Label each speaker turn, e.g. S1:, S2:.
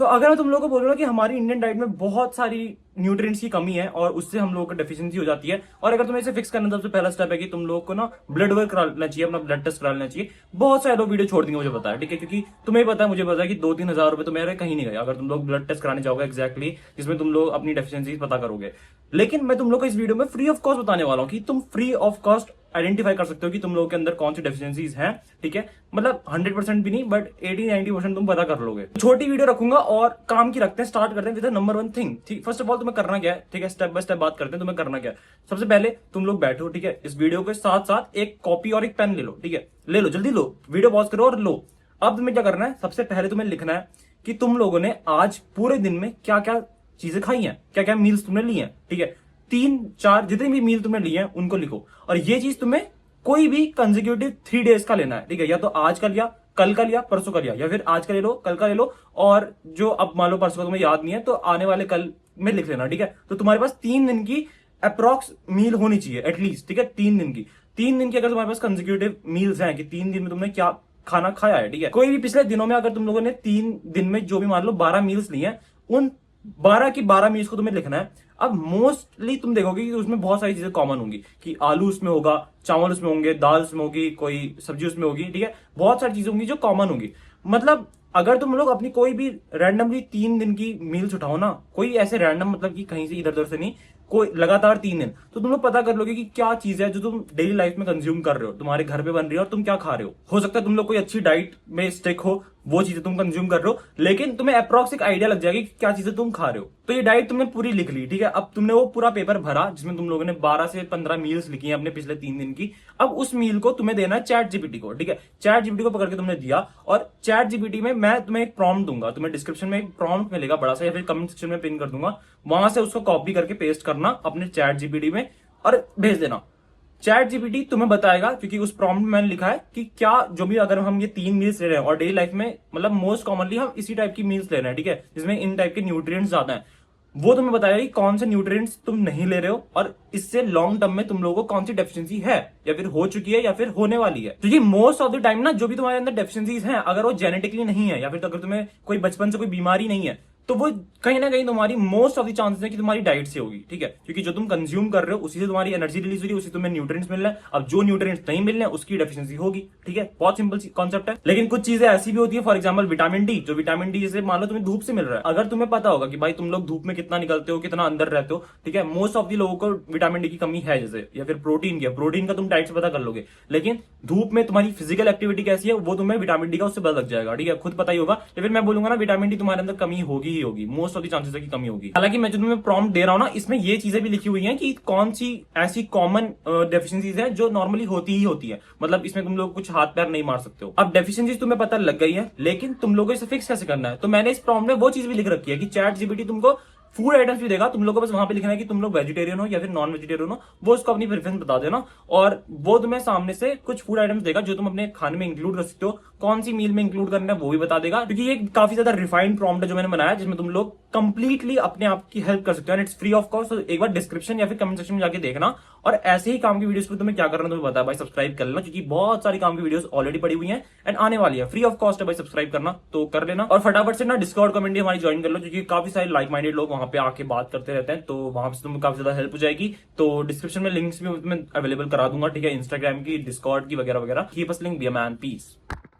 S1: तो अगर मैं तुम लोगों को बोलूंगा कि हमारी इंडियन डाइट में बहुत सारी न्यूट्रिएंट्स की कमी है और उससे हम लोगों को डेफिशिएंसी हो जाती है, और अगर तुम्हें इसे फिक्स करना, सबसे पहला स्टेप है कि तुम लोग को ना ब्लड वर्क करा लेना चाहिए, अपना ब्लड टेस्ट करा लेना चाहिए। बहुत सारे लोग वीडियो छोड़ देंगे, मुझे पता है, ठीक है, क्योंकि तुम्हें पता है, मुझे पता है कि 2-3 हज़ार रुपए तो मेरे कहीं नहीं गए अगर तुम लोग ब्लड टेस्ट कराने जाओगे एग्जैक्टली, जिसमें तुम लोग अपनी डेफिशिएंसी पता करोगे। लेकिन मैं तुम लोग को इस वीडियो में फ्री ऑफ कॉस्ट बताने वाला हूं कि तुम फ्री ऑफ कॉस्ट आइडेंटिफाई कर सकते हो कि तुम लोगों के अंदर कौन सी डेफिशिएंसीज हैं, ठीक है। मतलब 100% भी नहीं, बट 80-90% तुम पता कर लोगे। छोटी वीडियो रखूंगा और काम की रखते हैं, स्टार्ट करते हैं विद नंबर 1 थिंग, ठीक। फर्स्ट ऑफ ऑल तुम्हें करना क्या है, ठीक है, स्टेप बाय स्टेप बात करते हैं। तुम्हें करना क्या है, सबसे पहले तुम लोग बैठो, ठीक है, इस वीडियो के साथ साथ एक कॉपी और एक पेन ले लो, ठीक है, ले लो, जल्दी लो, वीडियो पॉज करो और लो। अब तुम्हें क्या करना है, सबसे पहले तुम्हें लिखना है कि तुम लोगों ने आज पूरे दिन में क्या क्या चीजें खाई हैं, क्या क्या मील्स तुमने ली हैं, ठीक है। 3-4 जितने भी मील तुमने लिए हैं उनको लिखो, और ये चीज तुम्हें कोई भी कंसेक्यूटिव 3 डेज का लेना है, ठीक है। या तो आज का लिया, कल का लिया, परसों का लिया, या फिर आज का ले लो, कल का ले लो, और जो अब मान लो परसों का तुम्हें याद नहीं है तो आने वाले कल में लिख लेना, ठीक है। तो तुम्हारे पास 3 दिन की अप्रॉक्स मील होनी चाहिए एटलीस्ट, ठीक है। 3 दिन की अगर तुम्हारे पास कंसेक्यूटिव मील्स हैं कि 3 दिन में तुमने क्या खाना खाया है, ठीक है। कोई भी पिछले दिनों में अगर तुम लोगों ने 3 दिन में जो भी मान लो 12 मील्स ली हैं, उन 12 की 12 मील्स को तुम्हें लिखना है। अब मोस्टली तुम देखोगे कि उसमें बहुत सारी चीजें कॉमन होंगी, कि आलू उसमें होगा, चावल उसमें होंगे, दाल उसमें होगी, कोई सब्जी उसमें होगी, ठीक है। बहुत सारी चीजें होंगी जो कॉमन होंगी। मतलब अगर तुम लोग अपनी कोई भी रैंडमली 3 दिन की मील्स उठाओ ना, कोई ऐसे रैंडम मतलब कि कहीं से इधर उधर से नहीं, कोई लगातार 3 दिन, तो तुम लोग पता कर लोगे कि क्या चीज है जो तुम डेली लाइफ में कंज्यूम कर रहे हो, तुम्हारे घर पे बन रही है और तुम क्या खा रहे हो सकता है तुम लोग कोई अच्छी डाइट में स्टिक हो, वो चीजें तुम कंज्यूम कर रहे हो, लेकिन तुम्हें अप्रॉक्स एक आइडिया लग जाएगी कि क्या चीजें तुम खा रहे हो। तो ये डाइट तुमने पूरी लिख ली, ठीक है। अब तुमने वो पूरा पेपर भरा जिसमें तुम लोगों ने 12 से 15 मील्स लिखी हैं अपने पिछले 3 दिन की। अब उस मील को तुम्हें देना है चैट जीपीटी को, ठीक है। चैट जीपीटी को पकड़ के तुमने दिया, और चैट जीपीटी में मैं तुम्हें एक प्रॉम्प्ट दूंगा, तुम्हें डिस्क्रिप्शन में एक प्रॉम्प्ट मिलेगा बड़ा सा, या फिर कमेंट सेक्शन में पिन कर दूंगा, वहां से उसको कॉपी करके पेस्ट करना अपने चैट जीपीटी में और भेज देना। चैट जीपीटी तुम्हें बताएगा, क्योंकि उस प्रॉम्प्ट में मैंने लिखा है कि क्या जो भी, अगर हम ये 3 मील्स ले रहे हैं और डेली लाइफ में मतलब मोस्ट कॉमनली हम इसी टाइप की मील्स ले रहे हैं, ठीक है, जिसमें इन टाइप के न्यूट्रिएंट्स ज्यादा हैं, वो तुम्हें बताएगा कि कौन से न्यूट्रिएंट्स तुम नहीं ले रहे हो और इससे लॉन्ग टर्म में तुम लोगों को कौन सी डेफिशिएंसी है, या फिर हो चुकी है या फिर होने वाली है। क्योंकि मोस्ट ऑफ द टाइम ना जो भी तुम्हारे अंदर डेफिशिएंसीज हैं, अगर वो जेनेटिकली नहीं है, या फिर तो अगर तुम्हें कोई बचपन से कोई बीमारी नहीं है, तो वो कहीं ना कहीं तुम्हारी मोस्ट ऑफ द चांसेस है कि तुम्हारी डाइट से होगी, ठीक है। क्योंकि जो तुम कंज्यूम कर रहे हो उसी से तुम्हारी एनर्जी रिलीज हो रही है, उसी से तुम्हें न्यूट्रिएंट्स मिल रहे हैं। अब जो न्यूट्रिएंट्स नहीं मिल रहे हैं उसकी डेफिशिएंसी होगी, ठीक है। बहुत सिंपल कॉन्सेप्ट है। लेकिन कुछ चीजें ऐसी भी होती है, फॉर एग्जाम्पल विटामिन डी, जो विटामिन डी जैसे मान लो तुम्हें धूप से मिल रहा है, अगर तुम्हें पता होगा कि भाई तुम लोग धूप में कितना निकलते हो, कितना अंदर रहते हो, ठीक है, मोस्ट ऑफ द लोगों को विटामिन डी की कमी है जैसे, या फिर प्रोटीन का तुम डाइट से पता कर लोगे। लेकिन धूप में तुम्हारी फिजिकल एक्टिविटी कैसी है वो तुम्हें विटामिन डी का उससे पता लग जाएगा, ठीक है, खुद पता ही होगा। या फिर मैं बोलूंगा ना विटामिन डी तुम्हारे अंदर कमी होगी ही होगी, मोस्ट ऑफ द चांसेस है कि कमी होगी। हालांकि मैं जो तुम्हें प्रॉम्प्ट दे रहा हूं ना, इसमें ये चीजें भी लिखी हुई हैं कि कौन सी ऐसी कॉमन डेफिशिएंसीज है जो नॉर्मली होती ही होती है। मतलब इसमें तुम लोग कुछ हाथ पैर नहीं मार सकते हो। अब डेफिशिएंसीज तुम्हें पता लग गई है, लेकिन तुम लोगों को इसे फिक्स कैसे करना है, तो मैंने इस प्रॉम्प्ट में वो चीज भी लिख रखी है कि चैट जीपीटी तुमको फूड आइटम्स भी देगा, तुम लोगों को बस वहां पे लिखना है कि तुम लोग वेजिटेरियन हो या फिर नॉन वेजिटेरियन हो, वो उसको अपनी प्रेफरेंस बता देना, और वो तुम्हें सामने से कुछ फूड आइटम्स देगा जो तुम अपने खाने में इंक्लूड कर सकते हो, कौन सी मील में इंक्लूड करना है वो भी बता देगा। क्योंकि ये काफी ज्यादा रिफाइंड प्रॉम्प्ट है जो मैंने बनाया, जिसमें तुम लोग कंप्लीटली अपने आप की हेल्प कर सकते हो, and it's free of cost. तो एक बार डिस्क्रिप्शन या फिर कमेंट सेक्शन में जाके देखना, और ऐसे ही काम की वीडियोस पे तुम्हें क्या करना तुम्हें बता भाई, सब्सक्राइब कर लेना, क्योंकि बहुत सारी काम की वीडियोस ऑलरेडी पड़ी हुई हैं एंड आने वाली है, फ्री ऑफ कॉस्ट है भाई, सब्सक्राइब करना तो कर लेना। और फटाफट से ना डिस्कॉर्ड कम्युनिटी हमारी ज्वाइन कर लो, क्योंकि काफी सारे लाइक माइंडेड लोग वहां पे आके बात करते रहते हैं, तो वहां से तुम्हें काफी ज्यादा हेल्प हो जाएगी। तो डिस्क्रिप्शन में लिंक्स भी मैं अवेलेबल करा दूंगा, ठीक है, इंस्टाग्राम की, डिस्कॉर्ड की, वगैरह वगैरह। Keep us link, be a man, piece.